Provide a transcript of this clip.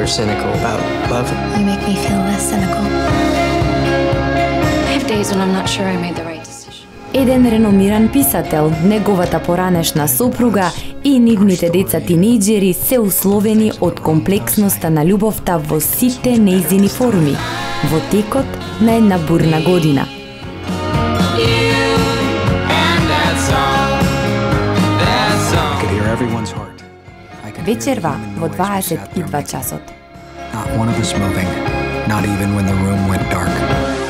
or cynical about love. You make me feel less cynical. I have days when I'm not sure I made the right decision. Еден реномиран писател, неговата поранешна сопруга и нивните деца тинејџери се условени од комплексноста на љубовта во сите нејзини форми, во текот на една бурна година. Вечерва во 22 часот. Not one of us moving, not even when the room went dark.